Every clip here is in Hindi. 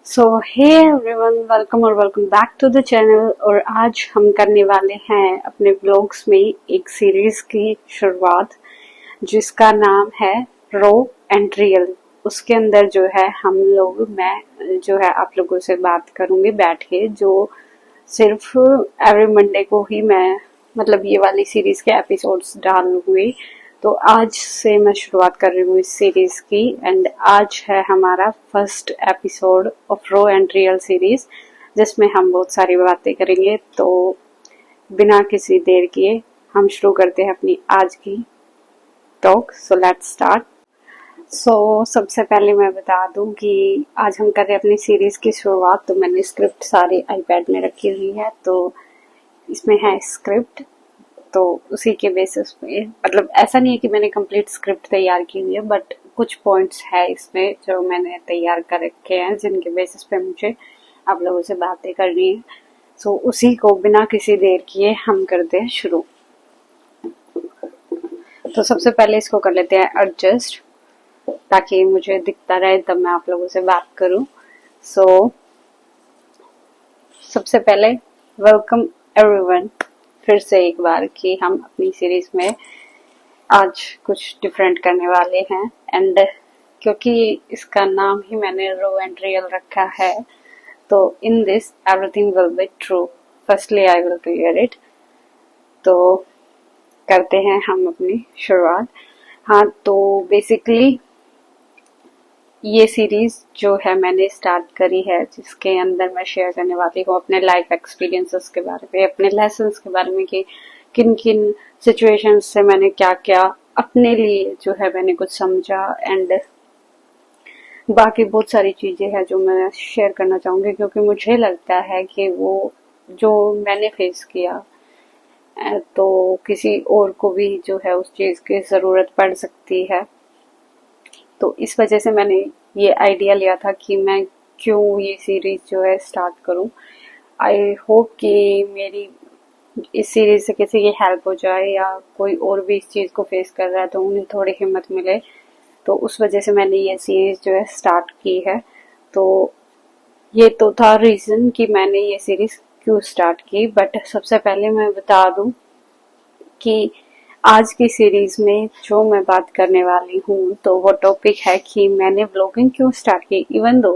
सो हे एवरीवन, वेलकम और welcome back to the channel. और आज हम करने वाले हैं अपने ब्लॉग्स में एक सीरीज की शुरुआत जिसका नाम है रो एंड रियल। उसके अंदर जो है मैं जो है आप लोगों से बात करूंगी बैठ के, जो सिर्फ एवरी मंडे को ही मैं मतलब ये वाली सीरीज के एपिसोड्स डालूंगी। तो आज से मैं शुरुआत कर रही हूँ इस सीरीज की एंड आज है हमारा first episode of raw and real series, जिसमें हम बहुत सारी बातें करेंगे। तो बिना किसी देर किए हम शुरू करते हैं अपनी आज की टॉक। So let's start. सबसे पहले मैं बता दूं कि आज हम कर रहे हैं अपनी सीरीज की शुरुआत। तो मैंने स्क्रिप्ट सारी आईपैड में रखी हुई है, तो इसमें है स्क्रिप्ट। तो उसी के बेसिस पे मतलब ऐसा नहीं है कि मैंने कंप्लीट स्क्रिप्ट तैयार की हुई है, बट कुछ पॉइंट्स है इसमें जो मैंने तैयार कर रखे हैं जिनके बेसिस पे मुझे आप लोगों से बातें करनी है। उसी को बिना किसी देर किए हम करते हैं शुरू। तो सबसे पहले इसको कर लेते हैं एडजस्ट, ताकि मुझे दिखता रहे तब मैं आप लोगों से बात करूं। सबसे पहले वेलकम एवरीवन फिर से एक बार कि हम अपनी सीरीज में आज कुछ डिफरेंट करने वाले हैं। एंड क्योंकि इसका नाम ही मैंने रो एंड रियल रखा है, तो in this everything will be true. Firstly I will clear it. तो करते हैं हम अपनी शुरुआत। हाँ, तो बेसिकली ये सीरीज जो है मैंने स्टार्ट करी है, जिसके अंदर मैं शेयर करने वाली हूँ अपने लाइफ एक्सपीरियंसेस के बारे में, अपने लेसन्स के बारे में कि किन किन सिचुएशंस से मैंने क्या क्या अपने लिए जो है मैंने कुछ समझा। एंड बाकी बहुत सारी चीजें हैं जो मैं शेयर करना चाहूंगी, क्योंकि मुझे लगता है कि वो जो मैंने फेस किया तो किसी और को भी जो है उस चीज की जरूरत पड़ सकती है। तो इस वजह से मैंने ये आइडिया लिया था कि मैं क्यों ये सीरीज जो है स्टार्ट करूं। आई होप कि मेरी इस सीरीज से किसी की हेल्प हो जाए, या कोई और भी इस चीज को फेस कर रहा है तो उन्हें थोड़ी हिम्मत मिले। तो उस वजह से मैंने ये सीरीज जो है स्टार्ट की है। तो ये तो था रीजन कि मैंने ये सीरीज क्यों स्टार्ट की। बट सबसे पहले मैं बता दूं कि आज की सीरीज में जो मैं बात करने वाली हूँ, तो वो टॉपिक है कि मैंने व्लॉगिंग क्यों स्टार्ट की। इवन दो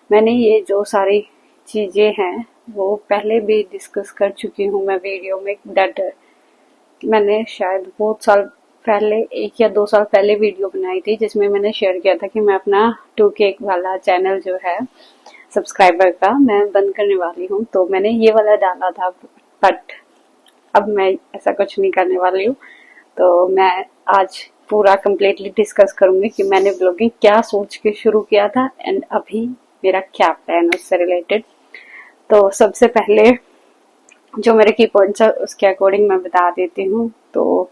मैंने ये जो सारी चीजें हैं वो पहले भी डिस्कस कर चुकी हूँ मैं वीडियो में। दैट मैंने शायद बहुत साल पहले, 1 या 2 साल पहले वीडियो बनाई थी, जिसमें मैंने शेयर किया था कि मैं अपना 2K वाला चैनल जो है सब्सक्राइबर का मैं बंद करने वाली हूँ। तो मैंने ये वाला डाला था, बट अब मैं ऐसा कुछ नहीं करने वाली हूँ। तो मैं आज पूरा कंप्लीटली डिस्कस करूंगी कि मैंने ब्लॉगिंग क्या सोच के शुरू किया था एंड अभी मेरा क्या प्लान है उससे रिलेटेड। तो सबसे पहले जो मेरे की पॉइंट्स है उसके अकॉर्डिंग मैं बता देती हूँ। तो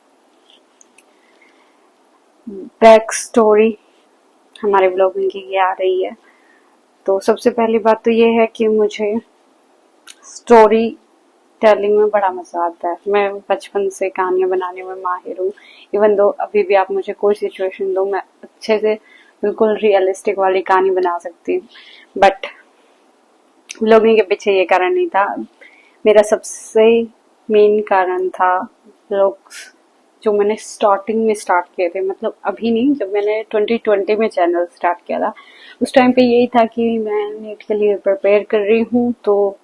बैक स्टोरी हमारे ब्लॉगिंग की ये आ रही है। तो सबसे पहली बात तो ये है कि मुझे स्टोरी टेलिंग में बड़ा मजा आता है। मैं बचपन से कहानियां बनाने में माहिर हूँ। इवन दो अभी भी आप मुझे कोई सिचुएशन दो, मैं अच्छे से बिल्कुल रियलिस्टिक वाली कहानी बना सकती हूँ। बट ब्लॉगिंग के पीछे ये कारण नहीं था। मेरा सबसे मेन कारण था ब्लॉग्स जो मैंने स्टार्टिंग में स्टार्ट किए थे, मतलब अभी नहीं, जब मैंने 2020 में चैनल स्टार्ट किया था उस टाइम पे यही था कि मैं नीट के लिए प्रिपेयर कर रही हूँ। तो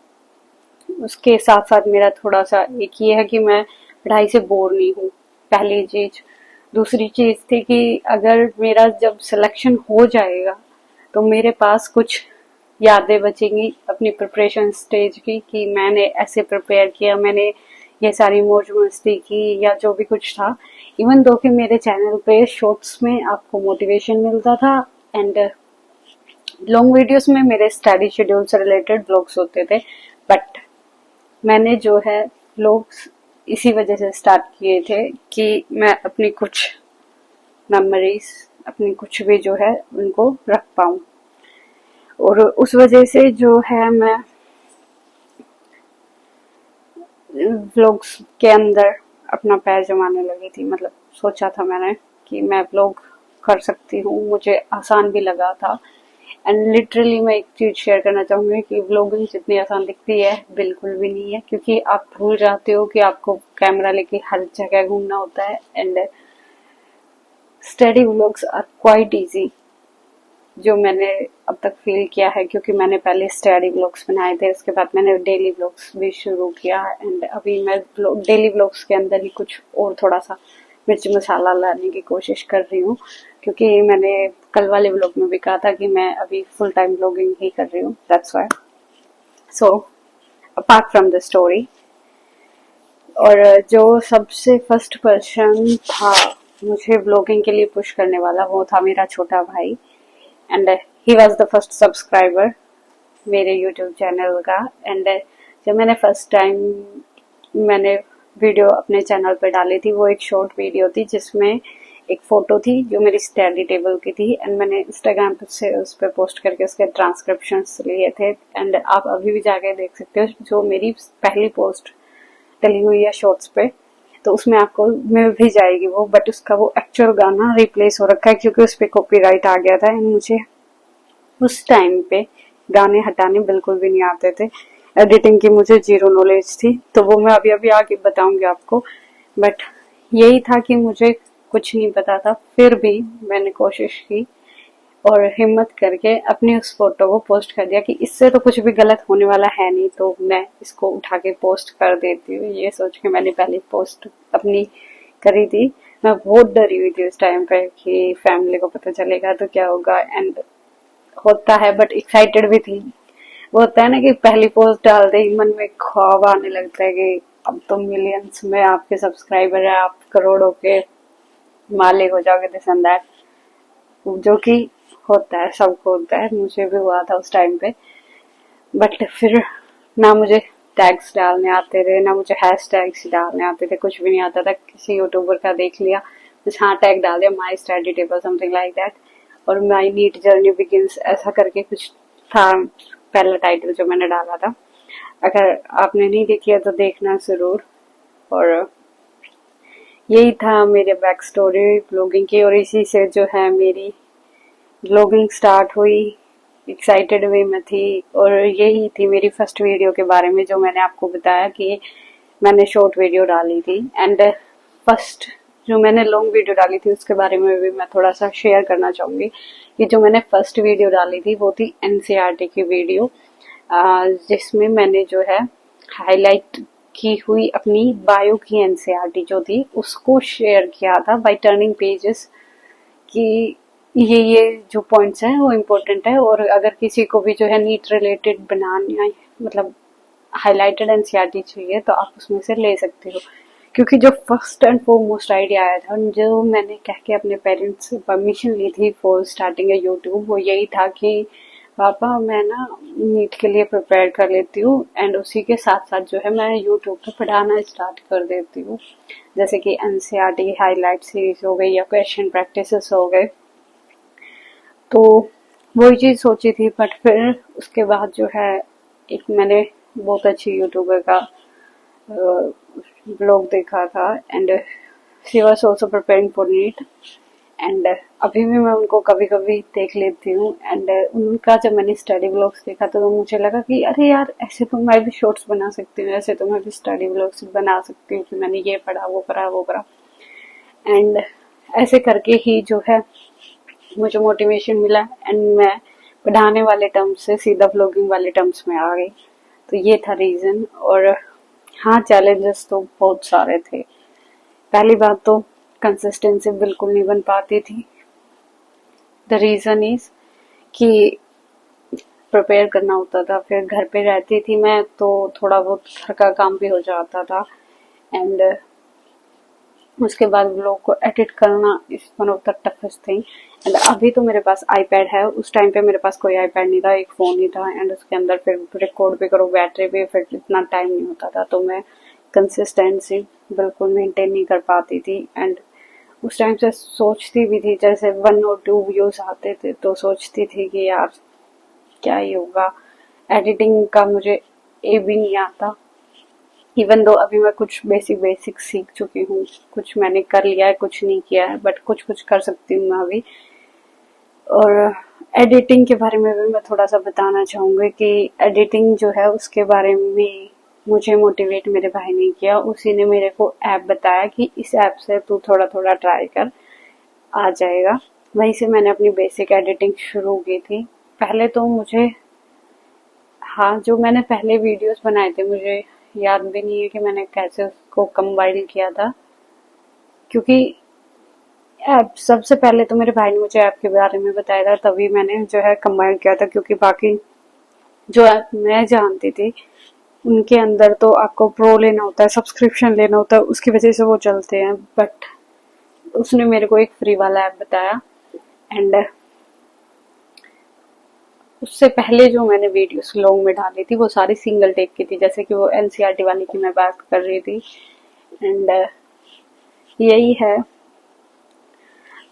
उसके साथ साथ मेरा थोड़ा सा एक ये है कि मैं पढ़ाई से बोर नहीं हूँ, पहली चीज। दूसरी चीज थी कि अगर मेरा जब सिलेक्शन हो जाएगा तो मेरे पास कुछ यादें बचेंगी अपनी प्रिपरेशन स्टेज की, कि मैंने ऐसे प्रिपेयर किया, मैंने ये सारी मौज मस्ती की या जो भी कुछ था। इवन दो कि मेरे चैनल पे शॉर्ट्स में आपको मोटिवेशन मिलता था एंड लॉन्ग वीडियोस में मेरे स्टडी शेड्यूल से रिलेटेड ब्लॉग्स होते थे। बट मैंने जो है व्लॉग्स इसी वजह से स्टार्ट किए थे कि मैं अपनी कुछ मेमोरीज, अपनी कुछ भी जो है उनको रख पाऊं। और उस वजह से जो है मैं व्लॉग्स के अंदर अपना पैर जमाने लगी थी। मतलब सोचा था मैंने कि मैं व्लॉग कर सकती हूँ, मुझे आसान भी लगा था। एंड लिटरली मैं एक चीज शेयर करना चाहूंगी कि व्लॉगिंग जितनी आसान दिखती है बिल्कुल भी नहीं है, क्योंकि आप भूल जाते हो कि आपको कैमरा लेके हर जगह घूमना होता है। And study vlogs are quite easy, जो मैंने अब तक फील किया है, क्योंकि मैंने पहले स्टडी व्लॉग्स बनाए थे, उसके बाद मैंने डेली व्लॉग्स भी शुरू किया। एंड अभी मैं डेली व्लॉग्स के अंदर ही कुछ और थोड़ा सा मिर्च मसाला लाने की कोशिश कर रही हूँ, क्योंकि मैंने कल वाले व्लॉग में भी कहा था कि मैं अभी फुल टाइम व्लॉगिंग ही कर रही हूँ, that's why. So apart from the story, और जो सबसे फर्स्ट पर्सन था मुझे व्लॉगिंग के लिए पुश करने वाला, वो था मेरा छोटा भाई। And he was the first subscriber मेरे यूट्यूब चैनल का। एंड जब मैंने फर्स्ट टाइम मैंने वीडियो अपने चैनल पे डाली थी, वो एक शॉर्ट वीडियो थी जिसमें एक फोटो थी जो मेरी स्टडी टेबल की थी। एंड मैंने इंस्टाग्राम से उस पर पोस्ट करके उसके ट्रांसक्रिप्शंस लिए थे। एंड आप अभी भी जाके देख सकते हो, जो मेरी पहली पोस्ट डली हुई है शॉर्ट्स पे, तो उसमें आपको मिल भी जाएगी वो, बट उसका वो एक्चुअल गाना रिप्लेस हो रखा है क्योंकि उस पर कॉपीराइट आ गया था। एंड मुझे उस टाइम पे गाने हटाने बिल्कुल भी नहीं आते थे, एडिटिंग की मुझे जीरो नॉलेज थी, तो वो मैं अभी अभी आगे बताऊंगी आपको। बट यही था कि मुझे कुछ नहीं पता था, फिर भी मैंने कोशिश की और हिम्मत करके अपनी उस फोटो को पोस्ट कर दिया कि इससे तो कुछ भी गलत होने वाला है नहीं, तो मैं इसको उठा के पोस्ट कर देती हूँ। ये सोच के मैंने पहले पोस्ट अपनी करी थी। मैं बहुत डरी हुई थी उस टाइम पे कि फैमिली को पता चलेगा तो क्या होगा। एंड होता है, बट एक्साइटेड भी थी। वो होता है ना कि पहली पोस्ट डालते ही मन में ख्वाब आने लगता है कि अब तो मिलियंस में आपके सब्सक्राइबर है, आप करोड़ों के मालिक हो जाओगे, दिस एंड दैट, जो कि होता है, सबको होता है, मुझे भी हुआ था उस टाइम पे। बट फिर ना मुझे टैग्स डालने आते थे, ना मुझे हैश टैग्स डालने आते थे, कुछ भी नहीं आता था। किसी यूट्यूबर का देख लिया, बस हाँ टैग डाल दिया, my study table something like that, और माई नीट जर्नी बिगिंस, ऐसा करके कुछ था पहला टाइटल जो मैंने डाला था। अगर आपने नहीं देखी है तो देखना जरूर। और यही था मेरे बैक स्टोरी ब्लॉगिंग की, और इसी से जो है मेरी ब्लॉगिंग स्टार्ट हुई। एक्साइटेड वे में थी, और यही थी मेरी फर्स्ट वीडियो के बारे में जो मैंने आपको बताया कि मैंने शॉर्ट वीडियो डाली थी। एंड फर्स्ट जो मैंने लॉन्ग वीडियो डाली थी उसके बारे में भी मैं थोड़ा सा शेयर करना चाहूंगी कि जो मैंने फर्स्ट वीडियो डाली थी वो थी एनसीईआरटी की वीडियो, जिसमें मैंने जो है हाईलाइट की हुई अपनी बायो की एनसीईआरटी जो थी उसको शेयर किया था बाय टर्निंग पेजेस, कि ये जो पॉइंट्स हैं वो इम्पोर्टेंट है, और अगर किसी को भी जो है नीट रिलेटेड बनाना, मतलब हाईलाइटेड एनसीईआरटी चाहिए तो आप उसमें से ले सकते हो। क्योंकि जो फर्स्ट एंड फोरमोस्ट आइडिया आया था, जो मैंने कह के अपने पेरेंट्स से परमिशन ली थी फॉर स्टार्टिंग ए यूट्यूब, वो यही था कि पापा मैं ना नीट के लिए प्रिपेयर कर लेती हूँ एंड उसी के साथ साथ जो है मैं यूट्यूब पे पढ़ाना स्टार्ट कर देती हूँ, जैसे कि एनसीईआरटी हाईलाइट सीरीज हो गई या क्वेश्चन प्रैक्टिसेस हो गए। तो वही चीज सोची थी, बट फिर उसके बाद जो है एक मैंने बहुत अच्छी यूट्यूबर का ब्लॉग देखा था, and she was also preparing for NEET. And अभी भी मैं उनको कभी कभी देख लेती हूँ। एंड उनका जब मैंने स्टडी व्लॉग्स देखा तो मुझे लगा कि अरे यार ऐसे तो मैं भी शॉर्ट्स बना सकती हूँ, ऐसे तो मैं भी स्टडी व्लॉग्स बना सकती हूँ कि मैंने ये पढ़ा वो पढ़ा वो पढ़ा। एंड ऐसे करके ही जो है मुझे मोटिवेशन मिला, एंड मैं पढ़ाने वाले टर्म्स से सीधा व्लॉगिंग वाले टर्म्स में आ गई। तो ये था रीजन। और हाँ, चैलेंजेस तो बहुत सारे थे। पहली बात तो कंसिस्टेंसी बिल्कुल नहीं बन पाती थी। द रीजन इज कि प्रिपेयर करना होता था, फिर घर पे रहती थी मैं तो थोड़ा बहुत घर का काम भी हो जाता था। एंड उसके बाद व्लॉग को एडिट करना is one of the toughest thing. And अभी तो मेरे पास आईपैड है, उस टाइम पे मेरे पास कोई आईपैड नहीं था, एक फोन ही था। एंड उसके अंदर फिर रिकॉर्ड भी करो, बैटरी भी, फिर इतना टाइम नहीं होता था, तो मैं कंसिस्टेंसी बिल्कुल मेंटेन नहीं कर पाती थी। एंड उस टाइम से सोचती भी थी, जैसे 1 और 2 व्यूज आते थे तो सोचती थी कि यार क्या ही होगा, एडिटिंग का मुझे ए भी नहीं आता। इवन दो अभी मैं कुछ बेसिक सीख चुकी हूँ, कुछ मैंने कर लिया है, कुछ नहीं किया है, बट कुछ कुछ कर सकती हूँ मैं अभी। और एडिटिंग के बारे में भी मैं थोड़ा सा बताना चाहूँगी कि एडिटिंग जो है उसके बारे में मुझे मोटिवेट मेरे भाई ने किया। उसी ने मेरे को ऐप बताया कि इस ऐप से तू थोड़ा थोड़ा ट्राई कर, आ जाएगा। वहीं से मैंने अपनी बेसिक एडिटिंग शुरू की थी। पहले तो मुझे, हाँ, जो मैंने पहले वीडियोस बनाए थे मुझे याद भी नहीं है कि मैंने कैसे उसको कंपाइल किया था, क्योंकि ऐप सबसे पहले तो मेरे भाई ने मुझे ऐप के बारे में बताया था, तभी मैंने जो है कंबाइन किया था। क्योंकि बाकी जो ऐप मैं जानती थी उनके अंदर तो आपको प्रो लेना होता है, सब्सक्रिप्शन लेना होता है, उसकी वजह से वो चलते हैं। बट उसने मेरे को एक फ्री वाला ऐप बताया। एंड उससे पहले जो मैंने वीडियोस लॉन्ग में डाली थी वो सारी सिंगल टेक की थी, जैसे कि वो एनसीईआरटी वाली की मैं बात कर रही थी। एंड यही है।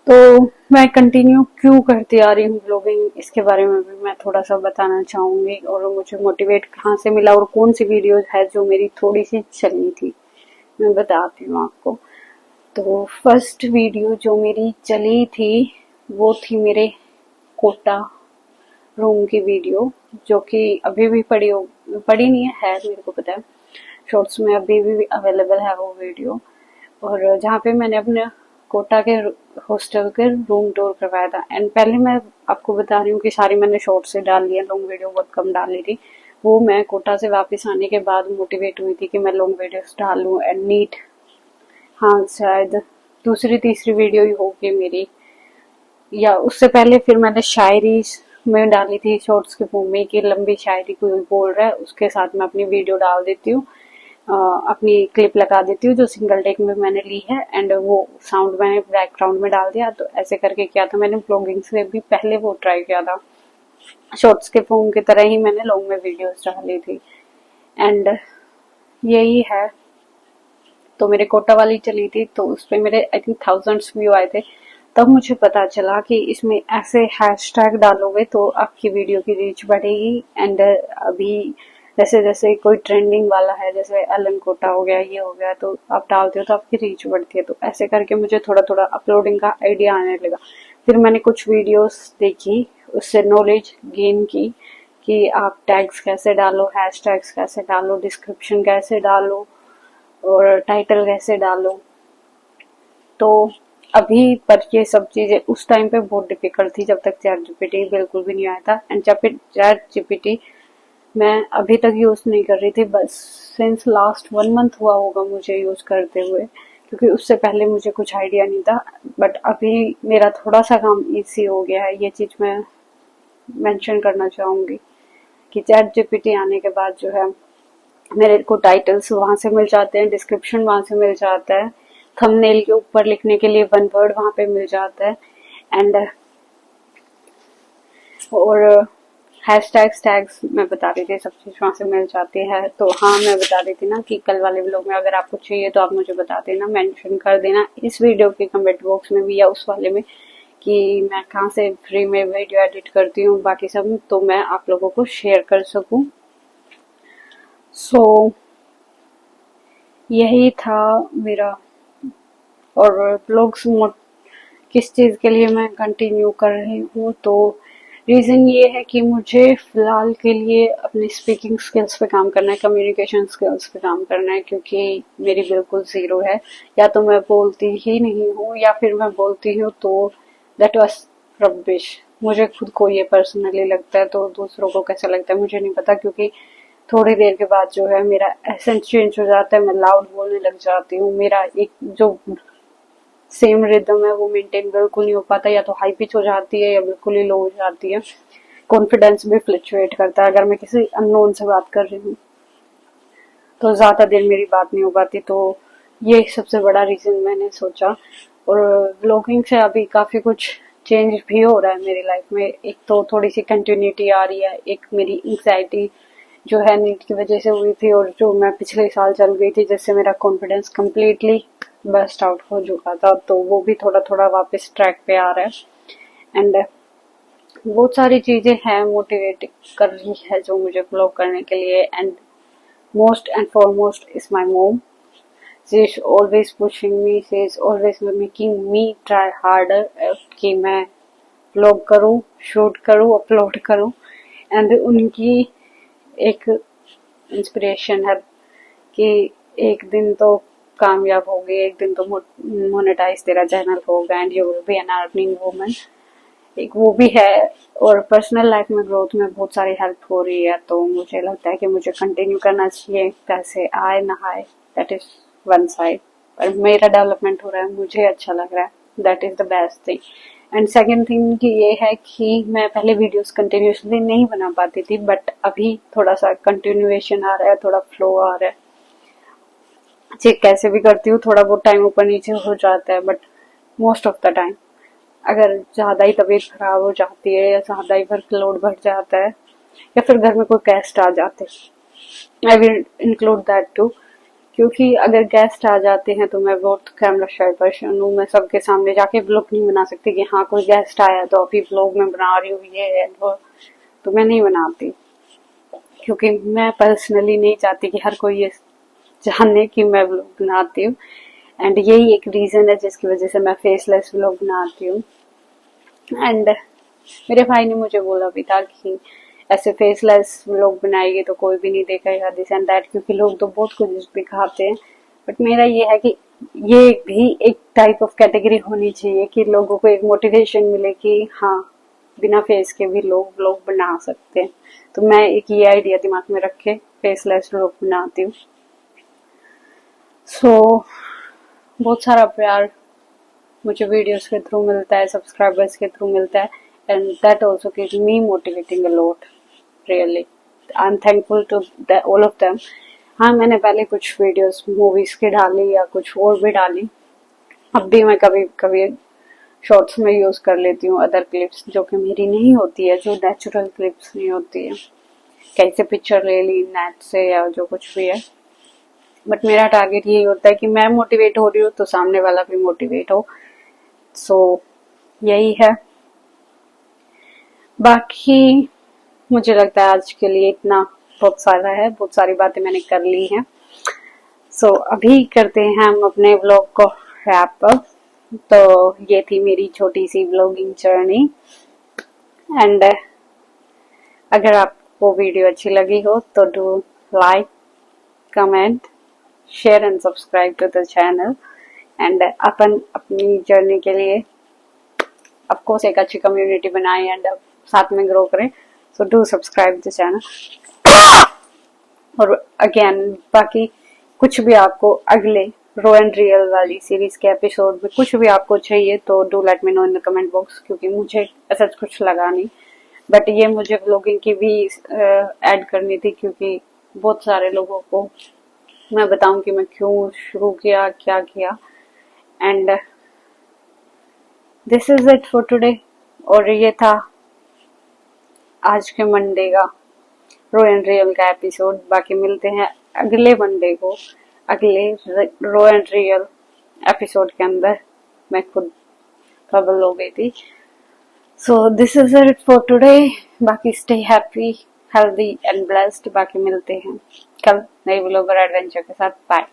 तो मैं कंटिन्यू क्यों करती आ रही हूँ ब्लॉगिंग, इसके बारे में भी मैं थोड़ा सा बताना चाहूंगी, और मुझे मोटिवेट कहाँ से मिला और कौन सी वीडियोस है जो मेरी थोड़ी सी चली थी, मैं बताती हूँ आपको। तो फर्स्ट वीडियो जो मेरी चली थी वो थी मेरे कोटा रूम की वीडियो, जो कि अभी भी पड़ी नहीं है मेरे को पता है, शॉर्ट्स में अभी भी अवेलेबल है वो वीडियो। और जहाँ पे मैंने अपने कोटा के हॉस्टल के रूम टूर करवाया था। एंड पहले मैं आपको बता रही हूँ कि सारी मैंने शॉर्ट से डाल ली है, लॉन्ग वीडियो बहुत कम डाली थी। वो मैं कोटा से वापस आने के बाद मोटिवेट हुई थी कि मैं लॉन्ग वीडियोस डालूं एंड नीट, हाँ शायद दूसरी तीसरी वीडियो ही होगी मेरी, या उससे पहले फिर मैंने शायरी में डाली थी शॉर्ट्स के फॉर्म में कि लंबी शायरी कोई बोल रहा है उसके साथ मैं अपनी वीडियो डाल देती हूँ, अपनी क्लिप लगा देती हूँ जो सिंगल टेक में मैंने ली है, एंड वो साउंड मैंने बैकग्राउंड में डाल दिया। तो ऐसे करके किया था मैंने, ब्लॉगिंग से भी पहले वो ट्राई किया था। शॉर्ट्स के फॉर्म की तरह ही मैंने लॉन्ग में वीडियोस डाली थी। एंड यही है। तो मेरे कोटा वाली चली थी तो उस पर मेरे आई थिंक थाउजेंड्स व्यू आए थे। तब मुझे पता चला कि इसमें ऐसे हैशटैग डालोगे तो आपकी वीडियो की रीच बढ़ेगी। एंड अभी जैसे जैसे कोई ट्रेंडिंग वाला है, जैसे एलन कोटा हो गया, ये हो गया, तो आप डालते हो तो आपकी रीच बढ़ती है। तो ऐसे करके मुझे थोड़ा थोड़ा अपलोडिंग का आइडिया आने लगा। फिर मैंने कुछ वीडियोस देखी, उससे नॉलेज गेन की कि आप टैग्स कैसे डालो, हैशटैग्स कैसे डालो, डिस्क्रिप्शन कैसे डालो और टाइटल कैसे डालो। तो अभी पर ये सब चीजें उस टाइम पे बहुत डिफिकल्ट थी जब तक चैट जीपीटी बिल्कुल भी नहीं आया था। एंड जब चैट जीपीटी मैं अभी तक यूज नहीं कर रही थी, बस सिंस लास्ट 1 मंथ हुआ होगा मुझे यूज करते हुए, क्योंकि उससे पहले मुझे कुछ आइडिया नहीं था। बट अभी मेरा थोड़ा सा काम इजी हो गया है, ये चीज मैं मेंशन करना चाहूंगी कि चैट जीपीटी आने के बाद जो है मेरे को टाइटल्स वहां से मिल जाते हैं, डिस्क्रिप्शन वहां से मिल जाता है, थंबनेल के ऊपर लिखने के लिए वन वर्ड वहां पे मिल जाता है। एंड और हैशटैग्स टैग्स मैं बता रही थी, सब चीज वहां से मिल जाती है। तो हाँ, मैं बता रही थी ना कि कल वाले व्लॉग में अगर आपको चाहिए तो आप मुझे बता देना, मेंशन कर देना इस वीडियो के कमेंट बॉक्स में भी या उस वाले में कि मैं कहाँ से फ्री में वीडियो एडिट करती हूँ, बाकी सब, तो मैं आप लोगों को शेयर कर सकूं। सो यही था मेरा। और ब्लॉग्स किस चीज के लिए मैं कंटिन्यू कर रही हूँ, तो रीजन ये है कि मुझे फिलहाल के लिए अपनी स्पीकिंग स्किल्स पे काम करना है, कम्युनिकेशन स्किल्स पे काम करना है, क्योंकि मेरी बिल्कुल जीरो है। या तो मैं बोलती ही नहीं हूँ या फिर मैं बोलती हूँ तो दैट वाज रबिश। मुझे खुद को ये पर्सनली लगता है, तो दूसरों को कैसा लगता है मुझे नहीं पता, क्योंकि थोड़ी देर के बाद जो है मेरा एसेंस चेंज हो जाता है, मैं लाउड बोलने लग जाती हूँ, मेरा एक जो सेम रिदम है वो मेंटेन बिल्कुल नहीं हो पाता, या तो हाई पिच हो जाती है या बिल्कुल ही लो हो जाती है। कॉन्फिडेंस भी फ्लक्चुएट करता है, अगर मैं किसी अननोन से बात कर रही हूँ तो ज्यादा देर मेरी बात नहीं हो पाती। तो ये सबसे बड़ा रीजन मैंने सोचा। और व्लॉगिंग से अभी काफी कुछ चेंज भी हो रहा है मेरी लाइफ में। एक तो थोड़ी सी कंटिन्यूटी आ रही है, एक मेरी एंग्जाइटी जो है नीट की वजह से हुई थी और जो मैं पिछले साल चल गई थी, जिससे मेरा कॉन्फिडेंस कम्प्लीटली बस्ट आउट हो चुका था, तो वो भी थोड़ा थोड़ा वापस ट्रैक पे आ रहा है। एंड बहुत सारी चीजें हैं मोटिवेट कर रही है जो मुझे ब्लॉग करने के लिए। And most and foremost is my mom. She is always pushing me, she is always making me try harder कि मैं व्लॉग करूं, शूट करूं, अपलोड करूं। एंड उनकी एक इंस्पिरेशन है कि एक दिन तो कामयाब होगी, एक दिन तो मोनेटाइज तेरा चैनल होगा and you will be an earning woman, एक वो भी है। और पर्सनल लाइफ में ग्रोथ में बहुत सारी हेल्प हो रही है, तो मुझे लगता है कि मुझे कंटिन्यू करना चाहिए। पैसे आए ना आए दैट इज वन साइड, पर मेरा डेवलपमेंट हो रहा है, मुझे अच्छा लग रहा है, that is the best thing. And second thing कि ये है कि मैं पहले वीडियोस कंटिन्यूसली नहीं बना पाती थी, बट अभी थोड़ा सा कंटिन्यूएशन आ रहा है, थोड़ा फ्लो आ रहा है। चेक कैसे भी करती हूँ, थोड़ा बहुत टाइम ऊपर नीचे हो जाता है, but most of the time अगर ज्यादा ही तबीयत खराब हो जाती है या ज्यादा ही वर्कलोड बढ़ जाता है या फिर घर में कोई गेस्ट आ जाते, I will include that too. क्योंकि अगर गेस्ट आ जाते हैं तो मैं बहुत कैमरा शाय पर्सन हूँ, मैं सबके सामने जाके व्लॉग नहीं बना सकती कि हाँ कोई गेस्ट आया तो अभी व्लॉग में बना रही हूँ ये है वो, तो मैं नहीं बनाती। क्योंकि मैं पर्सनली नहीं चाहती कि हर कोई ये जाने कि मैं व्लॉग बनाती हूँ। एंड यही एक रीजन है जिसकी वजह से मैं फेसलेस व्लॉग बनाती हूँ। एंड मेरे भाई ने मुझे बोला भी था कि ऐसे फेसलेस व्लॉग बनाएगी तो कोई भी नहीं देखेगा दिस एंड दैट, क्योंकि लोग तो बहुत कुछ दिखाते हैं। बट मेरा ये है कि ये भी एक टाइप ऑफ कैटेगरी होनी चाहिए कि लोगों को एक मोटिवेशन मिले कि हाँ बिना फेस के भी लोग व्लॉग बना सकते हैं। तो मैं एक ये आइडिया दिमाग में रख के फेसलेस व्लॉग बनाती हूँ। सो बहुत सारा प्यार मुझे वीडियोस के थ्रू मिलता है, सब्सक्राइबर्स के थ्रू मिलता है, and that also keeps me motivating a lot, really I am thankful to all of them. हाँ मैंने पहले कुछ वीडियोस मूवीज की डाली या कुछ और भी डाली, अब भी मैं कभी कभी शॉर्ट्स में यूज कर लेती हूँ अदर क्लिप्स जो कि मेरी नहीं होती है, जो नेचुरल क्लिप्स नहीं होती है, कैसे पिक्चर ले ली नेट से या जो कुछ भी है। बट मेरा टारगेट यही होता है कि मैं मोटिवेट हो रही हूँ तो सामने वाला भी मोटिवेट हो। सो यही है। बाकी मुझे लगता है आज के लिए इतना बहुत सारा है, बहुत सारी बातें मैंने कर ली हैं। सो अभी करते हैं हम अपने व्लॉग को रैप अप। तो ये थी मेरी छोटी सी व्लॉगिंग जर्नी। एंड अगर आपको वीडियो अच्छी लगी हो तो do like, comment, share and subscribe to the channel. And अपन अपनी जर्नी के लिए ऑफ कोर्स एक अच्छी कम्युनिटी बनाए एंड साथ में ग्रो करें। So do subscribe the channel. और अगेन बाकी कुछ भी आपको अगले रो एंड रियल वाली सीरीज के एपिसोड में कुछ भी आपको चाहिए तो do let me know in the comment box, क्योंकि मुझे ऐसा कुछ लगा नहीं, बट ये मुझे व्लॉगिंग की भी ऐड करनी थी, क्योंकि बहुत सारे लोगों को मैं बताऊं कि मैं क्यों शुरू किया, क्या किया। And this is it for today. और ये था आज के मंडे का रो एंड रियल का एपिसोड। बाकी मिलते हैं अगले मंडे को अगले रो एंड रियल एपिसोड के अंदर। मैं खुद ट्रबल हो गई थी। So this is it for today. बाकी stay happy, healthy and blessed. बाकी मिलते हैं कल नई व्लॉगर एडवेंचर के साथ। बाय।